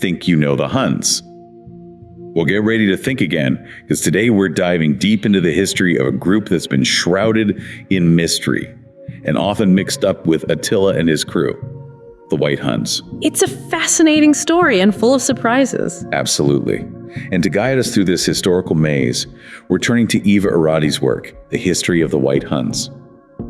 think you know the Huns. Well, get ready to think again, because today we're diving deep into the history of a group that's been shrouded in mystery and often mixed up with Attila and his crew, the White Huns. It's a fascinating story and full of surprises. Absolutely. And to guide us through this historical maze, we're turning to Eva Aradi's work, The History of the White Huns.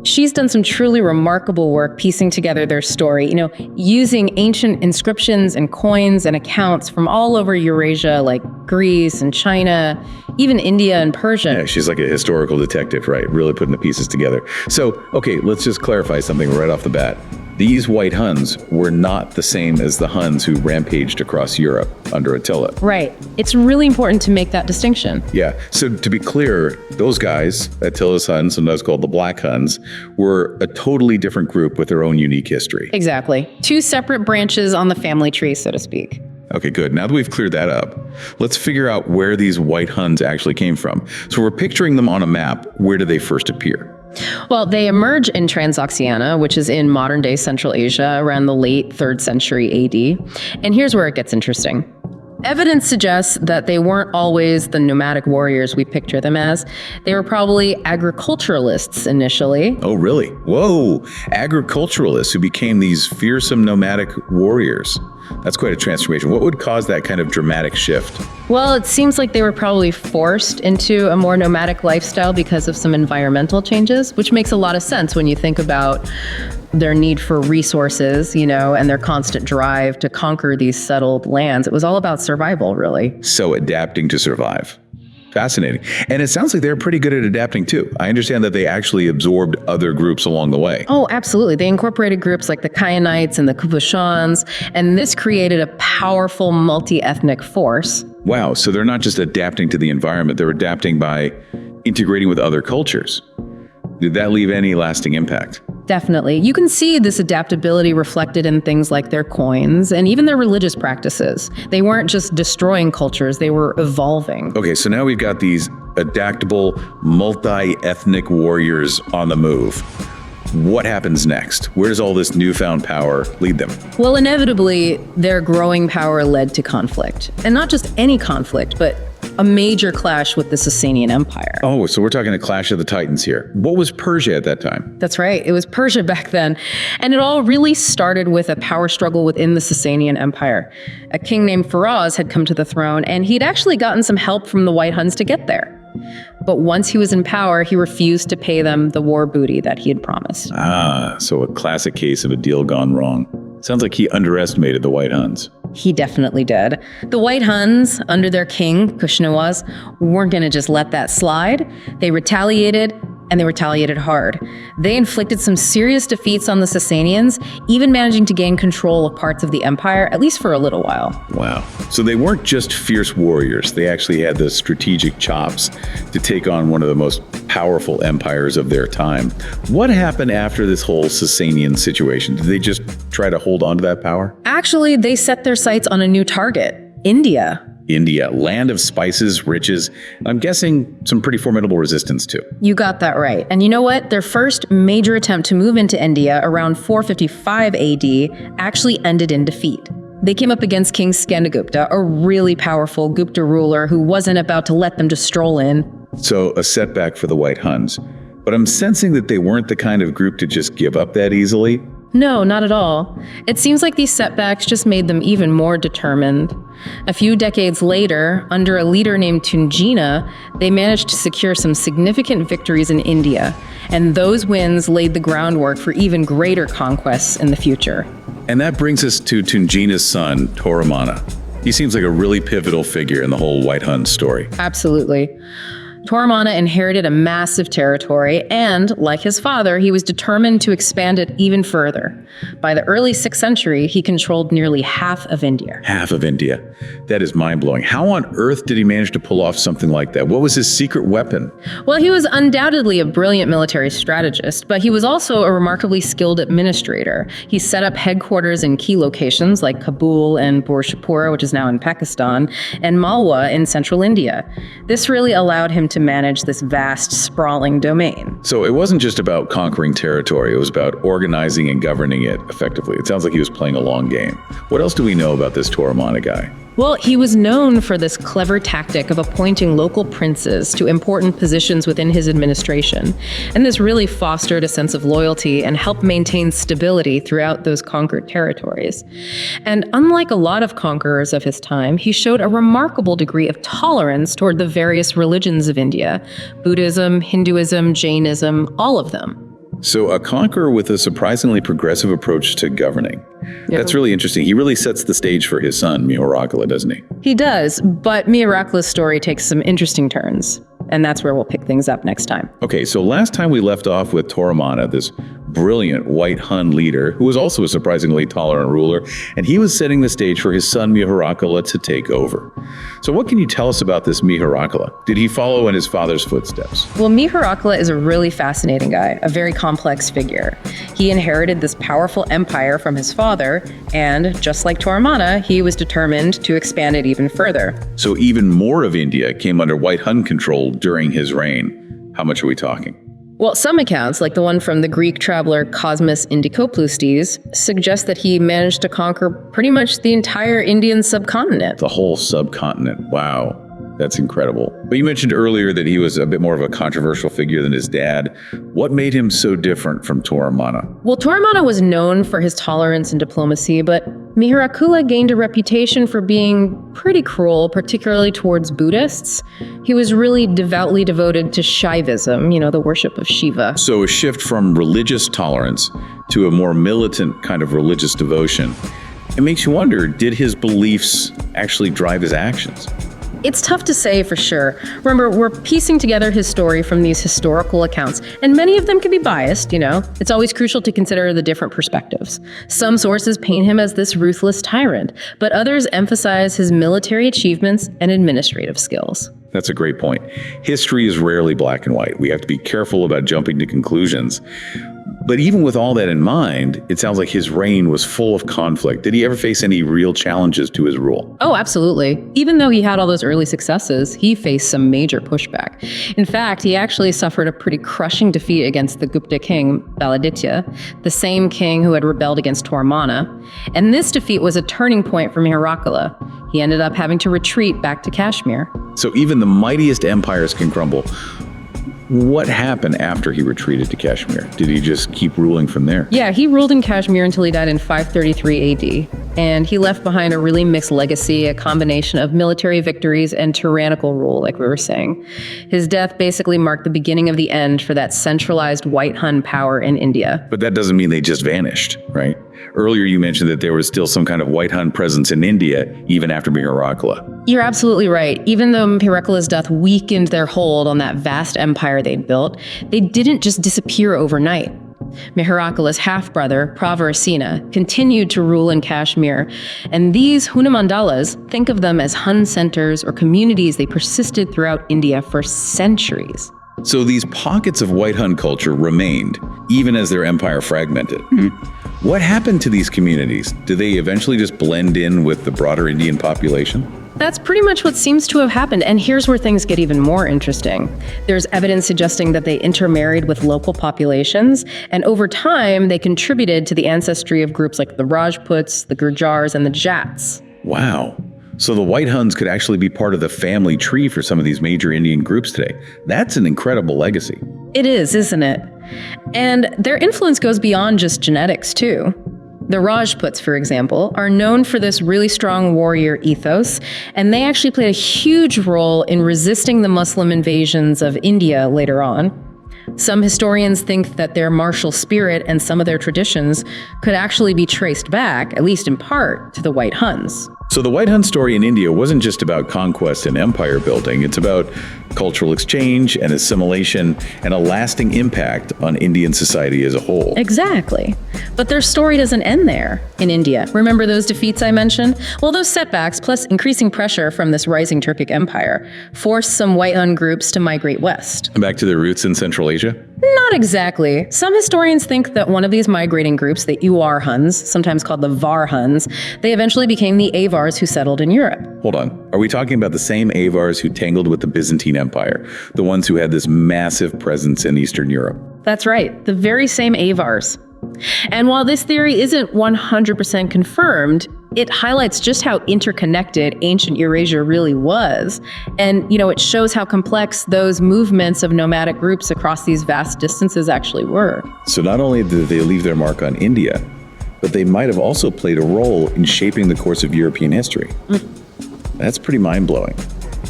She's done some truly remarkable work piecing together their story, using ancient inscriptions and coins and accounts from all over Eurasia, like Greece and China, even India and Persia. Yeah, she's like a historical detective, right? Really putting the pieces together. So, okay, let's just clarify something right off the bat. These White Huns were not the same as the Huns who rampaged across Europe under Attila. Right. It's really important to make that distinction. Yeah. So to be clear, those guys, Attila's Huns, sometimes called the Black Huns, were a totally different group with their own unique history. Exactly. Two separate branches on the family tree, so to speak. Okay, good. Now that we've cleared that up, let's figure out where these White Huns actually came from. So we're picturing them on a map. Where did they first appear? Well, they emerge in Transoxiana, which is in modern-day Central Asia, around the late 3rd century AD. And here's where it gets interesting. Evidence suggests that they weren't always the nomadic warriors we picture them as. They were probably agriculturalists initially. Oh, really? Whoa! Agriculturalists who became these fearsome nomadic warriors. That's quite a transformation. What would cause that kind of dramatic shift? Well, it seems like they were probably forced into a more nomadic lifestyle because of some environmental changes, which makes a lot of sense when you think about their need for resources, and their constant drive to conquer these settled lands. It was all about survival, really. So adapting to survive. Fascinating. And it sounds like they're pretty good at adapting too. I understand that they actually absorbed other groups along the way. Oh, absolutely. They incorporated groups like the Kainites and the Kuvushans, and this created a powerful multi-ethnic force. Wow, so they're not just adapting to the environment, they're adapting by integrating with other cultures. Did that leave any lasting impact? Definitely. You can see this adaptability reflected in things like their coins and even their religious practices. They weren't just destroying cultures, they were evolving. Okay, so now we've got these adaptable, multi-ethnic warriors on the move. What happens next? Where does all this newfound power lead them? Well, inevitably, their growing power led to conflict. And not just any conflict, but a major clash with the Sasanian Empire. Oh, so we're talking a clash of the titans here. What was Persia at that time? That's right. It was Persia back then. And it all really started with a power struggle within the Sasanian Empire. A king named Firaz had come to the throne, and he'd actually gotten some help from the White Huns to get there. But once he was in power, he refused to pay them the war booty that he had promised. Ah, so a classic case of a deal gone wrong. Sounds like he underestimated the White Huns. He definitely did. The White Huns, under their king, Kushnawaz, weren't going to just let that slide. They retaliated, and they retaliated hard. They inflicted some serious defeats on the Sasanians, even managing to gain control of parts of the empire, at least for a little while. Wow. So they weren't just fierce warriors. They actually had the strategic chops to take on one of the most powerful empires of their time. What happened after this whole Sasanian situation? Did they just try to hold on to that power? Actually, they set their sights on a new target, India. India, land of spices, riches. I'm guessing some pretty formidable resistance too. You got that right. And you know what? Their first major attempt to move into India around 455 AD actually ended in defeat. They came up against King Skandagupta, a really powerful Gupta ruler who wasn't about to let them just stroll in. So a setback for the White Huns. But I'm sensing that they weren't the kind of group to just give up that easily. No, not at all. It seems like these setbacks just made them even more determined. A few decades later, under a leader named Tunjina, they managed to secure some significant victories in India, and those wins laid the groundwork for even greater conquests in the future. And that brings us to Tunjina's son, Toramana. He seems like a really pivotal figure in the whole White Hun story. Absolutely. Toramana inherited a massive territory, and, like his father, he was determined to expand it even further. By the early 6th century, he controlled nearly half of India. Half of India. That is mind-blowing. How on earth did he manage to pull off something like that? What was his secret weapon? Well, he was undoubtedly a brilliant military strategist, but he was also a remarkably skilled administrator. He set up headquarters in key locations like Kabul and Burjpur, which is now in Pakistan, and Malwa in central India. This really allowed him to to manage this vast, sprawling domain. So it wasn't just about conquering territory, it was about organizing and governing it effectively. It sounds like he was playing a long game. What else do we know about this Toramana guy? Well, he was known for this clever tactic of appointing local princes to important positions within his administration. And this really fostered a sense of loyalty and helped maintain stability throughout those conquered territories. And unlike a lot of conquerors of his time, he showed a remarkable degree of tolerance toward the various religions of India: Buddhism, Hinduism, Jainism, all of them. So a conqueror with a surprisingly progressive approach to governing. Yeah. That's really interesting. He really sets the stage for his son, Mihirakula, doesn't he? He does, but Mihirakula's story takes some interesting turns. And that's where we'll pick things up next time. Okay, so last time we left off with Toramana, this brilliant White Hun leader, who was also a surprisingly tolerant ruler, and he was setting the stage for his son Mihirakula to take over. So what can you tell us about this Mihirakula? Did he follow in his father's footsteps? Well, Mihirakula is a really fascinating guy, a very complex figure. He inherited this powerful empire from his father, and just like Toramana, he was determined to expand it even further. So even more of India came under White Hun control during his reign. How much are we talking? Well, some accounts, like the one from the Greek traveler Cosmas Indicopleustes, suggest that he managed to conquer pretty much the entire Indian subcontinent. The whole subcontinent. Wow. That's incredible. But you mentioned earlier that he was a bit more of a controversial figure than his dad. What made him so different from Toramana? Well, Toramana was known for his tolerance and diplomacy, but Mihirakula gained a reputation for being pretty cruel, particularly towards Buddhists. He was really devoutly devoted to Shaivism, the worship of Shiva. So a shift from religious tolerance to a more militant kind of religious devotion. It makes you wonder, did his beliefs actually drive his actions? It's tough to say for sure. Remember, we're piecing together his story from these historical accounts, and many of them can be biased, It's always crucial to consider the different perspectives. Some sources paint him as this ruthless tyrant, but others emphasize his military achievements and administrative skills. That's a great point. History is rarely black and white. We have to be careful about jumping to conclusions. But even with all that in mind, it sounds like his reign was full of conflict. Did he ever face any real challenges to his rule? Oh, absolutely. Even though he had all those early successes, he faced some major pushback. In fact, he actually suffered a pretty crushing defeat against the Gupta king, Baladitya, the same king who had rebelled against Toramana. And this defeat was a turning point for Mihirakula. He ended up having to retreat back to Kashmir. So even the mightiest empires can crumble. What happened after he retreated to Kashmir? Did he just keep ruling from there? Yeah, he ruled in Kashmir until he died in 533 AD. And he left behind a really mixed legacy, a combination of military victories and tyrannical rule, like we were saying. His death basically marked the beginning of the end for that centralized White Hun power in India. But that doesn't mean they just vanished, right? Earlier you mentioned that there was still some kind of White Hun presence in India, even after Mihirakula. You're absolutely right. Even though Mihirakula's death weakened their hold on that vast empire they'd built, they didn't just disappear overnight. Mihirakula's half-brother, Pravarasena, continued to rule in Kashmir, and these Huna mandalas, think of them as Hun centers or communities. They persisted throughout India for centuries. So these pockets of White Hun culture remained, even as their empire fragmented. What happened to these communities? Did they eventually just blend in with the broader Indian population? That's pretty much what seems to have happened, and here's where things get even more interesting. There's evidence suggesting that they intermarried with local populations, and over time, they contributed to the ancestry of groups like the Rajputs, the Gurjars, and the Jats. Wow. So the White Huns could actually be part of the family tree for some of these major Indian groups today. That's an incredible legacy. It is, isn't it? And their influence goes beyond just genetics, too. The Rajputs, for example, are known for this really strong warrior ethos, and they actually played a huge role in resisting the Muslim invasions of India later on. Some historians think that their martial spirit and some of their traditions could actually be traced back, at least in part, to the White Huns. So the White Hun story in India wasn't just about conquest and empire building. It's about cultural exchange and assimilation and a lasting impact on Indian society as a whole. Exactly. But their story doesn't end there in India. Remember those defeats I mentioned? Well, those setbacks, plus increasing pressure from this rising Turkic empire, forced some White Hun groups to migrate west. Back to their roots in Central Asia? Not exactly. Some historians think that one of these migrating groups, the Huns, sometimes called the Huns, they eventually became the Avars who settled in Europe. Hold on. Are we talking about the same Avars who tangled with the Byzantine Empire, the ones who had this massive presence in Eastern Europe? That's right, the very same Avars. And while this theory isn't 100% confirmed, it highlights just how interconnected ancient Eurasia really was. And, it shows how complex those movements of nomadic groups across these vast distances actually were. So not only did they leave their mark on India, but they might have also played a role in shaping the course of European history. That's pretty mind-blowing.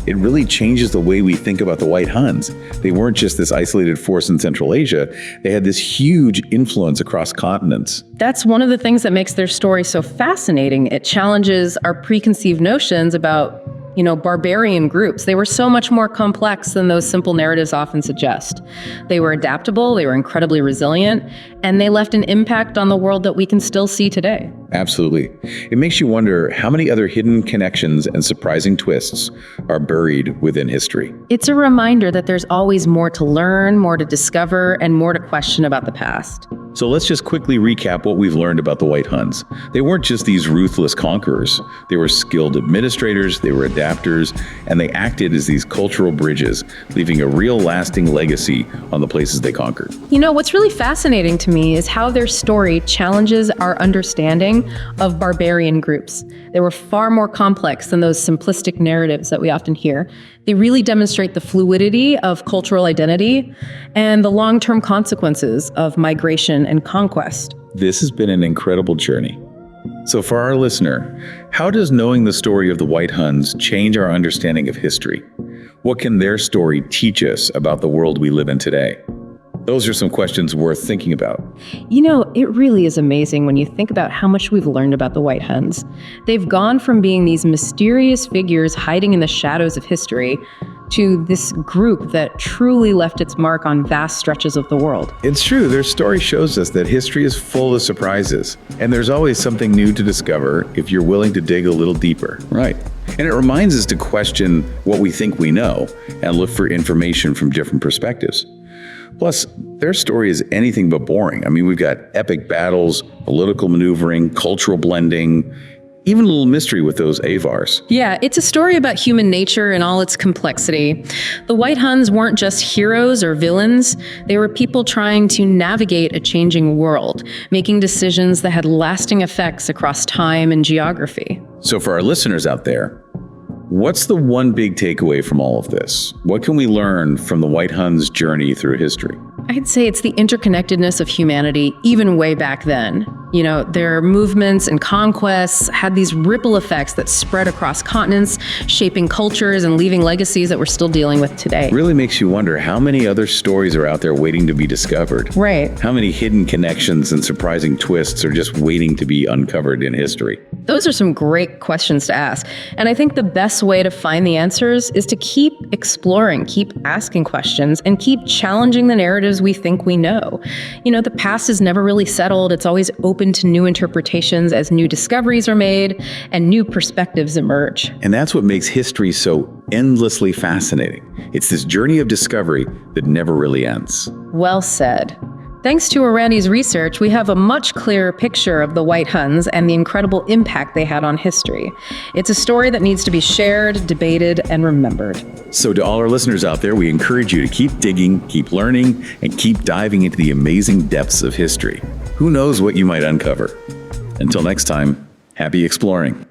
It really changes the way we think about the White Huns. They weren't just this isolated force in Central Asia. They had this huge influence across continents. That's one of the things that makes their story so fascinating. It challenges our preconceived notions about, barbarian groups. They were so much more complex than those simple narratives often suggest. They were adaptable, they were incredibly resilient, and they left an impact on the world that we can still see today. Absolutely. It makes you wonder how many other hidden connections and surprising twists are buried within history. It's a reminder that there's always more to learn, more to discover, and more to question about the past. So let's just quickly recap what we've learned about the White Huns. They weren't just these ruthless conquerors. They were skilled administrators, they were adapters, and they acted as these cultural bridges, leaving a real lasting legacy on the places they conquered. What's really fascinating to me is how their story challenges our understanding of barbarian groups. They were far more complex than those simplistic narratives that we often hear. They really demonstrate the fluidity of cultural identity and the long-term consequences of migration and conquest. This has been an incredible journey. So for our listener, how does knowing the story of the White Huns change our understanding of history? What can their story teach us about the world we live in today? Those are some questions worth thinking about. It really is amazing when you think about how much we've learned about the White Huns. They've gone from being these mysterious figures hiding in the shadows of history to this group that truly left its mark on vast stretches of the world. It's true, their story shows us that history is full of surprises, and there's always something new to discover if you're willing to dig a little deeper. Right. And it reminds us to question what we think we know and look for information from different perspectives. Plus, their story is anything but boring. We've got epic battles, political maneuvering, cultural blending, even a little mystery with those Avars. Yeah, it's a story about human nature and all its complexity. The White Huns weren't just heroes or villains. They were people trying to navigate a changing world, making decisions that had lasting effects across time and geography. So for our listeners out there, what's the one big takeaway from all of this? What can we learn from the White Huns' journey through history? I'd say it's the interconnectedness of humanity, even way back then. Their movements and conquests had these ripple effects that spread across continents, shaping cultures and leaving legacies that we're still dealing with today. It really makes you wonder how many other stories are out there waiting to be discovered. Right. How many hidden connections and surprising twists are just waiting to be uncovered in history? Those are some great questions to ask. And I think the best way to find the answers is to keep exploring, keep asking questions, and keep challenging the narratives we think we know. The past is never really settled. It's always open to new interpretations as new discoveries are made and new perspectives emerge. And that's what makes history so endlessly fascinating. It's this journey of discovery that never really ends. Well said. Thanks to Randy's research, we have a much clearer picture of the White Huns and the incredible impact they had on history. It's a story that needs to be shared, debated, and remembered. So to all our listeners out there, we encourage you to keep digging, keep learning, and keep diving into the amazing depths of history. Who knows what you might uncover? Until next time, happy exploring.